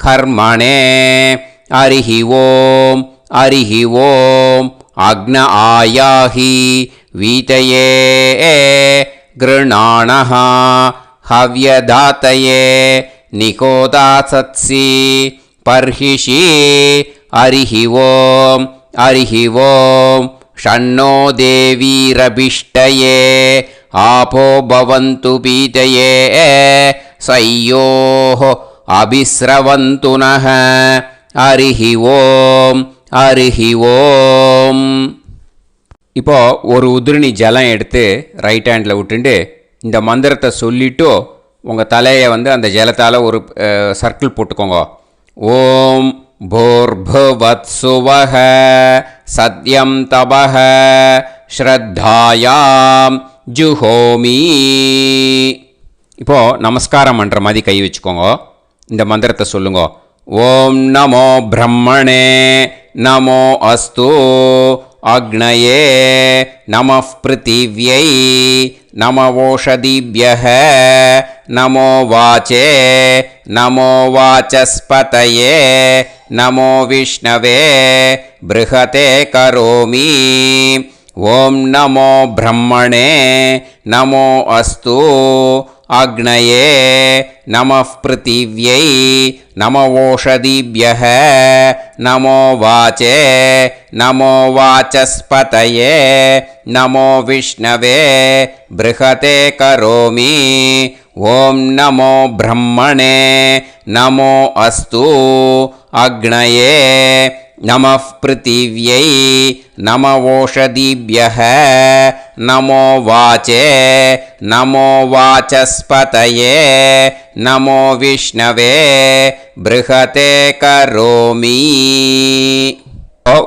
कर्मणे. हरिः ॐ अग्न आयाहि वीतये गृणाणः हव्यदातये निकोदासत्सि पर्हिषि. हरिः ॐ षण्णो देवीरभिष्टये आपो भवन्तु पीतये सयोः अभिस्रवन्तु नः. हरिः ॐ. இப்போது ஒரு உதிரணி ஜலம் எடுத்து ரைட் ஹேண்டில் விட்டுண்டு இந்த மந்திரத்தை சொல்லிவிட்டு உங்கள் தலையை அந்த ஜலத்தால் ஒரு சர்க்கிள் போட்டுக்கோங்க. ஓம் भूर्भुवत्सुवः सत्यं तपः ஸ்ரத்தாயாம் ஜுஹோமி. இப்போது நமஸ்காரம் பண்ணுற மாதிரி கை வச்சுக்கோங்க. இந்த மந்திரத்தை சொல்லுங்க. ஓம் நமோ பிரம்மணே நமோ அஸ்து அக்னயே நமः பிருத்திவ்யை நமவோஷதிभ्यः நமோ வாச்சே நமோ வாசஸ்பதயே நமோ விஷ்ணவே ப்ருஹதே கரோமி. ஓம் நமோ பிரம்மணே நமோ அஸ்து அக்னயே நமः பிருத்திவ்யை நமவோஷதிभ्यः நமோ வாச்சே நமோ வாசஸ்பதயே நமோ விஷ்ணவே ப்ருஹதே கரோமி. ஓம் நமோ பிரம்மணே நமோ அஸ்து அக்னயே நமः பிருத்திவ்யை நமவோஷதிभ्यः நமோ வாச்சே நமோ வாசஸ்பதயே நமோ விஷ்ணவே ப்ருஹதே கரோமி.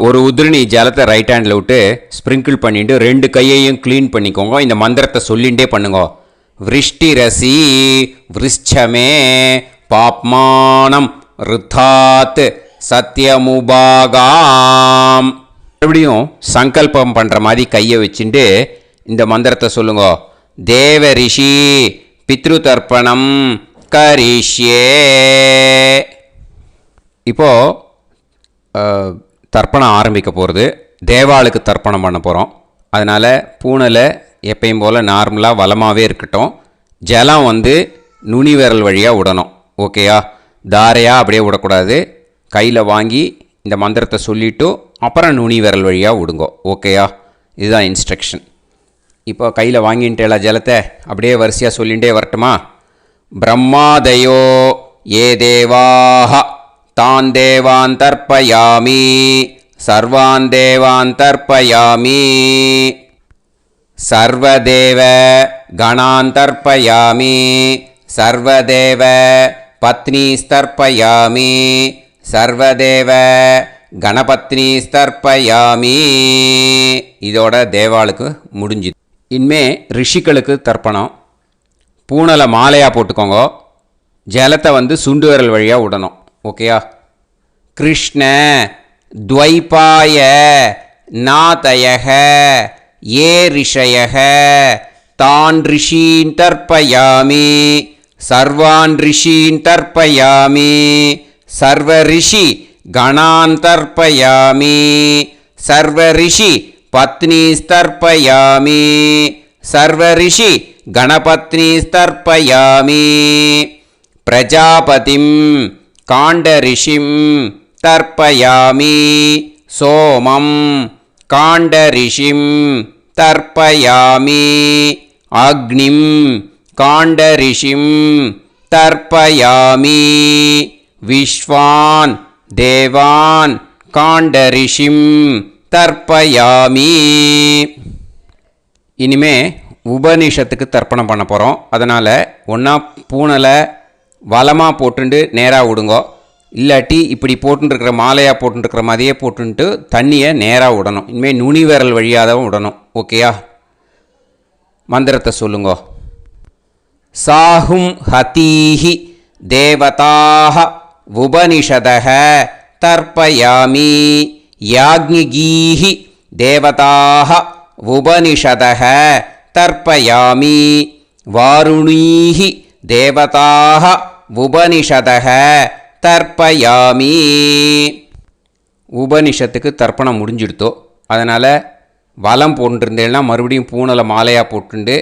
ஒரு உதிரணி ஜலத்தை ரைட் ஹேண்டில் விட்டு ஸ்ப்ரிங்கிள் பண்ணிட்டு 2 கையையும் க்ளீன் பண்ணிக்கோங்க. இந்த மந்திரத்தை சொல்லிகிட்டே பண்ணுங்க. விருஷ்டிரசி விருஷ்சமே பாப்மானம் ருத்தாத் சத்யமுபாகாம். மறுபடியும் சங்கல்பம் பண்ணுற மாதிரி கையை வச்சுட்டு இந்த மந்திரத்தை சொல்லுங்க. தேவ ரிஷி பித்ரு தர்ப்பணம் கரிஷ்யே. இப்போது தர்ப்பணம் ஆரம்பிக்க போகிறது. தேவாளுக்கு தர்ப்பணம் பண்ண போகிறோம். அதனால் பூனையில் எப்பயும் போல் நார்மலாக வளமாகவே இருக்கட்டும். ஜலம் நுனி விரல் வழியாக விடணும். ஓகேயா? தாரையாக அப்படியே விடக்கூடாது. கையில் வாங்கி இந்த மந்திரத்தை சொல்லிவிட்டு அப்புறம் நுனி விரல் வழியாக விடுங்கோ. ஓகேயா? இதுதான் இன்ஸ்ட்ரக்ஷன். இப்போ கையில் வாங்கிட்டேல ஜலத்தை அப்படியே வரிசையாக சொல்லிகிட்டே வரட்டுமா? பிரம்மாதயோ ஏ தேவாஹ தான் தேவான் தர்ப்பயாமி சர்வான் தேவான் தர்ப்பயாமி சர்வதேவ கணான் தர்ப்பயாமி சர்வதேவ பத்னீஸ்தர்ப்பயாமி சர்வதேவ கணபத்னி தர்ப்பயாமி. இதோட தேவாளுக்கு முடிஞ்சுது. இனிமே ரிஷிகளுக்கு தர்ப்பணம். பூனலை மாலையாக போட்டுக்கோங்க. ஜலத்தை வந்து சுண்டு விரல் வழியாக விடணும். ஓகேயா? கிருஷ்ண துவைபாய நாதயக ஏ ரிஷயக தான் ரிஷீன் தர்ப்பயாமி சர்வான் ரிஷீன் தர்ப்பயாமி சர்வ ரிஷி கணான் தர்ப்பயாமி சர்வ ரிஷி பத்னி தர்ப்பயாமி சர்வ ரிஷி கணபத்னி தர்ப்பயாமி பிரஜாபதிம் காண்டரிஷிம் தர்ப்பயாமி சோமம் காண்டரிஷிம் தர்ப்பயாமி அக்னிம் காண்டரிஷிம் தர்ப்பயாமி விஸ்வான் தேவான் காண்டரிஷிம் தர்ப்பயாமி. இனிமே உபனிஷத்துக்கு தர்ப்பணம் பண்ண போகிறோம். அதனால் ஒன்றா பூனலை வலமாக போட்டுண்டு நேராக விடுங்கோ. இல்லாட்டி இப்படி போட்டுருக்கிற மாலையாக போட்டுருக்கிற மாதிரியே போட்டுன்ட்டு தண்ணியை நேராக விடணும். இனிமேல் நுனி விரல் வழியாக தான் விடணும். ஓகேயா? மந்திரத்தை சொல்லுங்கோ. சாஹும் ஹதீஹி தேவதாக உபனிஷதக தர்ப்பயாமி யாக்ஞிகீஹி தேவதாக உபனிஷதக தர்ப்பயாமி வாருணீஹி தேவதாக உபனிஷதக தர்ப்பயாமி. உபனிஷத்துக்கு தர்ப்பணம் முடிஞ்சிடுத்தோ. அதனால் வலம் போட்டுருந்தேன்னா மறுபடியும் பூனலை மாலையாக போட்டுண்டு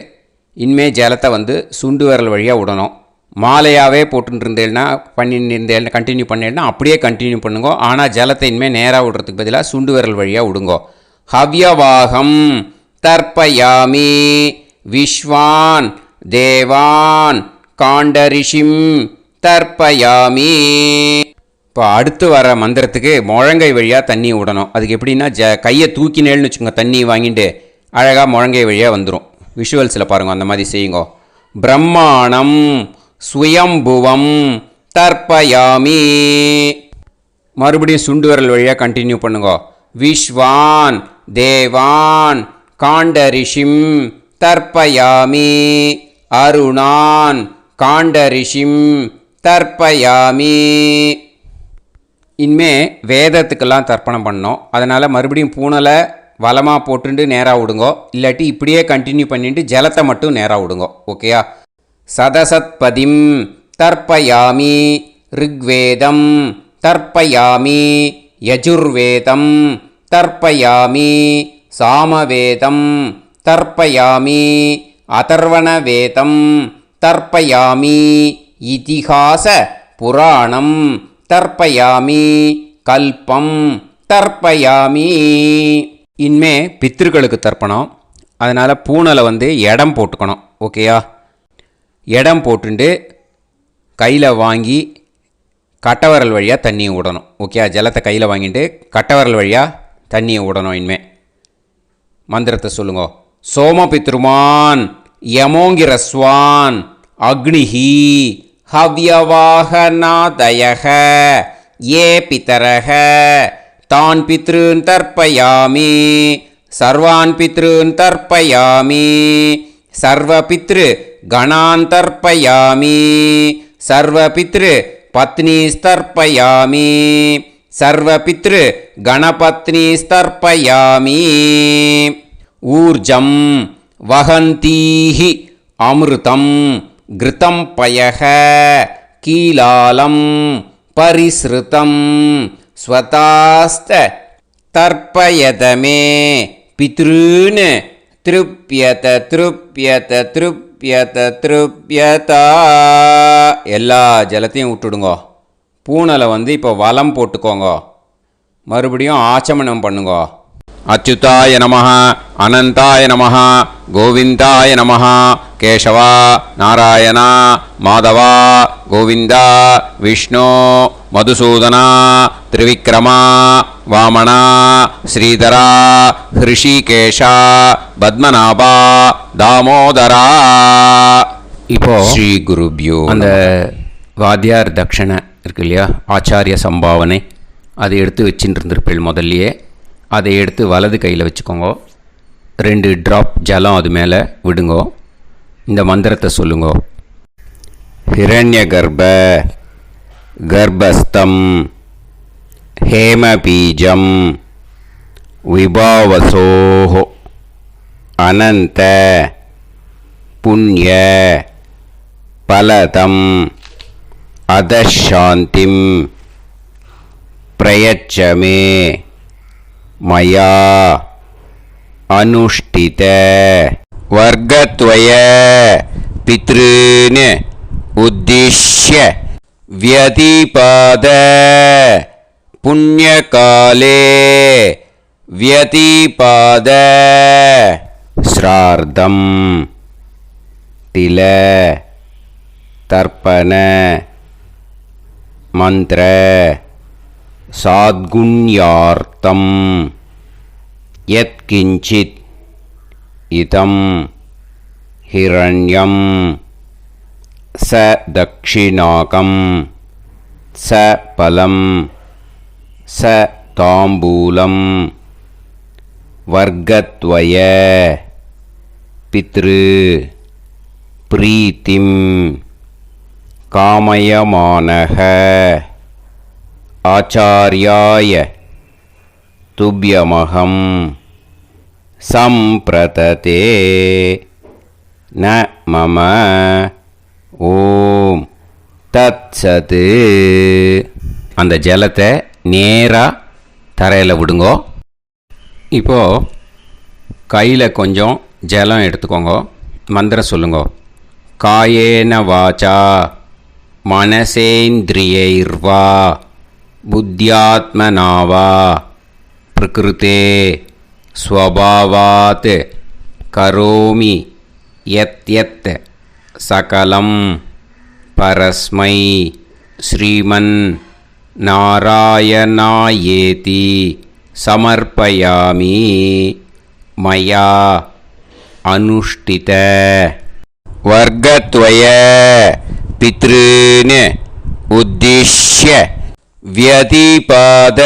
இனிமே ஜலத்தை வந்து சுண்டு விரல் வழியாக விடணும். மாலையாகவே போட்டுருந்தேன்னா பண்ணியிருந்தேன் கண்டினியூ பண்ணேன்னா அப்படியே கண்டினியூ பண்ணுங்க. ஆனால் ஜலத்தை இனிமேல் நேராக விடுறதுக்கு பதிலாக சுண்டு விரல் வழியாக விடுங்கோ. ஹவ்யவாகம் தர்ப்பயாமி விஸ்வான் தேவான் காண்டரிஷிம் தர்ப்பயாமி. இப்போ அடுத்து வர மந்திரத்துக்கு முழங்கை வழியாக தண்ணி விடணும். அதுக்கு எப்படின்னா கையை தூக்கினேன்னு வச்சுக்கோங்க, தண்ணி வாங்கிட்டு அழகாக முழங்கை வழியாக வந்துடும். விஷுவல்ஸில் பாருங்கள், அந்த மாதிரி செய்யுங்க. பிரம்மாணம் சுயம்புவம் தர்ப்பயாமி. மறுபடியும் சுண்டு விரல் வழியாக கண்டினியூ பண்ணுங்க. விஸ்வான் தேவான் காண்டரிஷிம் தர்ப்பயாமி அருணான் காண்டரிஷிம் தர்ப்பயாமி. இனிமே வேதத்துக்கெல்லாம் தர்ப்பணம் பண்ணோம். அதனால் மறுபடியும் பூனலை வலமாக போட்டுட்டு நேராக விடுங்கோ. இல்லாட்டி இப்படியே கண்டினியூ பண்ணிட்டு ஜலத்தை மட்டும் நேராக விடுங்கோ. ஓகேயா? சதசத்பதிம் தர்ப்பயாமி ரிக்வேதம் தர்ப்பயாமி யஜுர்வேதம் தர்ப்பயாமி சாமவேதம் தர்ப்பயாமி அதர்வணவேதம் தர்ப்பயாமி இதிஹாச புராணம் தர்ப்பயாமி கல்பம் தர்ப்பயாமி. இனிமே பித்ருக்களுக்கு தர்ப்பணம். அதனால் பூனலை வந்து இடம் போட்டுக்கணும். ஓகேயா? இடம் போட்டுண்டு கையில் வாங்கி கட்டவரல் வழியாக தண்ணியை விடணும். ஓகே? ஜலத்தை கையில் வாங்கிட்டு கட்டவரல் வழியாக தண்ணியை விடணும். இனிமே மந்திரத்தை சொல்லுங்க. சோமபித்ருமான் யமோங்கிரஸ்வான் அக்னிஹி ஹவ்யவாகநாதயக ஏ பிதரக தான் பித்ருன் தர்ப்பயாமி சர்வான் பித்ருன் தர்ப்பயாமி சர்வபித்ரு கணான் தர்ப்பயாமி சர்வபித்ரு பத்னி தர்ப்பயாமி சர்வபித்ரு கணபத்னி தர்ப்பயாமி. ஊர்ஜம் வஹந்தீஹி அமிர்தம் கிருதம் பயக கீலாலம் பரிஸ்ருதம் ஸ்வதாஸ்த தர்ப்பயதமே பித்ருன் திருப்யத திருப்யத திருப்யத திருப்யதா. எல்லா ஜலத்தையும் விட்டுடுங்கோ. பூனலை வந்து இப்போ வலம் போட்டுக்கோங்க. மறுபடியும் ஆச்சமனம் பண்ணுங்க. அச்சுதாய நமஹ அனந்தாய நமஹ கோவிந்தாய நமஹ கேசவா நாராயணா மாதவா கோவிந்தா விஷ்ணு மதுசூதனா திரிவிக்ரமா வாமனா ஸ்ரீதரா ஹிருஷிகேஷா பத்மநாபா தாமோதரா. இப்போ ஸ்ரீ குருப்யோ அந்த வாத்தியார் தட்சணை இருக்கு இல்லையா, ஆச்சாரிய சம்பாவனை, அதை எடுத்து வச்சுட்டு இருந்திருப்பேள் முதல்லையே. அதை எடுத்து வலது கையில் வச்சுக்கோங்க. 2 ட்ராப் ஜலம் அது மேலே விடுங்கோ. இந்த மந்திரத்தை சொல்லுங்கோ. ஹிரண்ய கர்ப்ப கர்ப்பஸ்தம் ஹேமபீஜம் விபாவசோஹோ அனந்த புண்ணிய பலதம் அதசாந்திம் பிரயச்சமே மயா அனுஷ்டித வர்க்கத்வய பித்ருன் உத்திஷ்ய வியதிபாத புண்ணியகாலே வியதிபாத ஸ்ரார்த்தம் தில தர்ப்பண மந்திர சாத்குண்யார்த்தம் யத்கிஞ்சித் இதம் ஹிரண்யம் ச தக்ஷிணாகம் ச பலம் ச தாம்பூலம் வர்க்கத்வய பித்ரு பிரீத்திம் காமயமானஹ ஆச்சார்யாய துப்யமகம் சம்பிரததே ந மம ஓம் தத்சத். அந்த ஜலத்தை நேராக தரையில் விடுங்கோ. இப்போது கையில் கொஞ்சம் ஜலம் எடுத்துக்கோங்க. மந்திரம் சொல்லுங்கோ. காயேன வாச்சா மனசேந்திரியைர்வா புத்தியாத்மனாவா பிரகிருதே ஸ்வபாவாத் கரோமி யத் யத் சகலம் பரஸ்மை ஸ்ரீமன் நாராயணாயேதி சமர்ப்பயாமி மயா அனுஷ்டித வர்க்கத்வய பித்ருன் உத்திஷ்ய வியதிபாத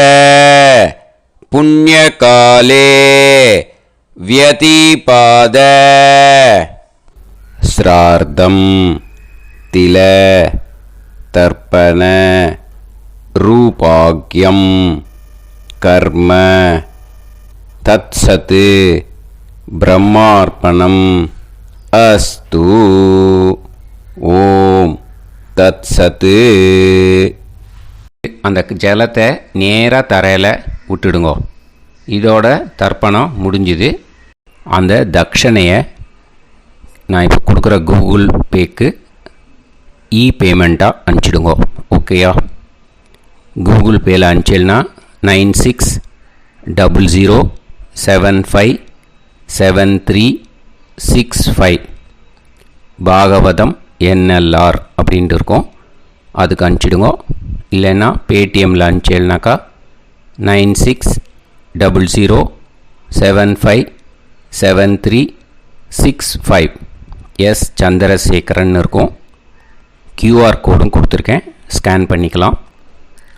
புண்ணியகாலே வியதிபாத ஸ்ரார்த்தம் தில தர்ப்பண ரூபாக்யம் கர்ம தத்சத் பிரம்மார்ப்பணம் அஸ்து. ஓம் தத்சத். அந்த ஜலத்தை நேராக தரையில் விட்டுடுங்கோ. இதோட தர்ப்பணம் முடிஞ்சுது. அந்த தட்சணையை நான் இப்போ கொடுக்குற கூகுள் பேக்கு பேமெண்ட்டாக அனுப்பிச்சிடுங்கோ. ஓகேயா? கூகுள் பேயில் அனுப்பிச்சில்னா 9600757365 பாகவதம் NLR அப்படின்ட்டு இருக்கோம். அதுக்கு அனுப்பிச்சிடுங்கோ. இல்லைன்னா பேடிஎம்மில் அனுப்பிச்சில்னாக்கா 9600757365 எஸ் சந்திரசேகரன் இருக்கும். கியூஆர் கோடும் கொடுத்துருக்கேன், ஸ்கேன் பண்ணிக்கலாம்.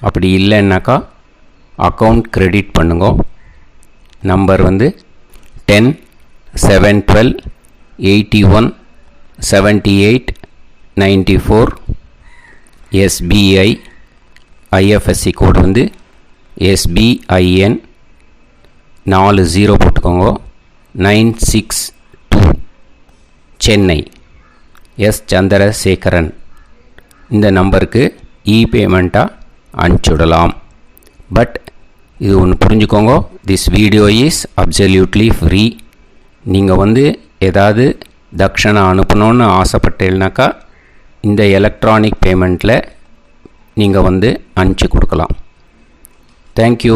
அப்படி இல்லைன்னாக்கா அக்கௌண்ட் கிரெடிட் பண்ணுங்க. நம்பர் வந்து 10-7-12-81-78-94. SBI IFSC கோடு வந்து SBIN 40 போட்டுக்கோங்க. 962 சென்னை. எஸ் சந்திரசேகரன். இந்த நம்பருக்கு பேமெண்ட்டாக அனுப்பிச்சுடலாம். பட் இது ஒன்று புரிஞ்சுக்கோங்க, this video is absolutely free. நீங்கள் வந்து ஏதாவது தட்சணை அனுப்பணுன்னு ஆசைப்பட்டீங்கன்னாக்கா இந்த எலக்ட்ரானிக் பேமெண்ட்டில் நீங்கள் வந்து அனுப்பிச்சி கொடுக்கலாம். தேங்க்யூ.